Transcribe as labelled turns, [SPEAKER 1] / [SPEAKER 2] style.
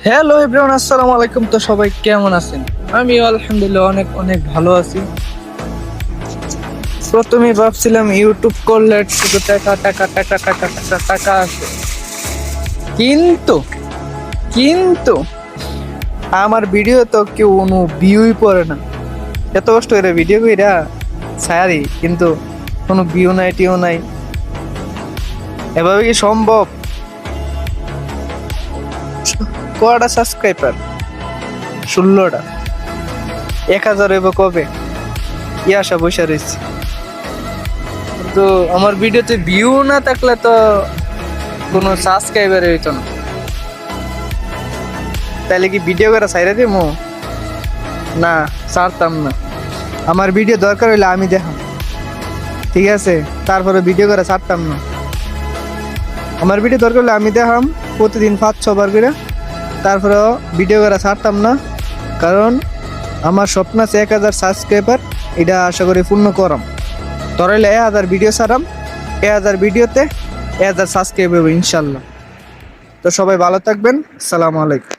[SPEAKER 1] Hello everyone, আসসালামু আলাইকুম। তো সবাই কেমন আছেন? আমি আলহামদুলিল্লাহ অনেক অনেক ভালো আছি। প্রথমে ভাবছিলাম ইউটিউব করলে শুধু টাকা টাকা টাকা টাকা টাকা টাকা আসে, কিন্তু কিন্তু আমার ভিডিও তো কেউ কোনো ভিউই পড়ে না। এত কষ্ট করে ভিডিও কইরা ছাড়ি, কিন্তু কোনো ভিউ নাই, টিউ নাই। এভাবে কি সম্ভব? কয়টা সাবস্ক্রাইবার? 16টা। 1000 হইব কবে? কি আশা বসে রয়েছে। তো আমার ভিডিওতে ভিউ না থাকলে তো কোনো সাবস্ক্রাইবার হইতো না। তাহলে কি ভিডিও করে ছাইরা দিমু? না, ছাড়তাম না। আমার ভিডিও দরকার হইলে আমি দেখাম, ঠিক আছে? তারপরে ভিডিও করে ছাড়তাম না। আমার ভিডিও দরকার হলে আমি দেখাম প্রতিদিন 5-6 বার করে, তারপরেও ভিডিও করে ছাড়তাম না। কারণ আমার স্বপ্ন আছে 1000 সাবস্ক্রাইবার, এটা আশা করি পূর্ণ করাম। তোর হইলে 1000 ভিডিও ছাড়াম, 1000 ভিডিওতে 1000 সাবস্ক্রাইব হবে ইনশাল্লাহ। তো সবাই ভালো থাকবেন। আসসালামু আলাইকুম।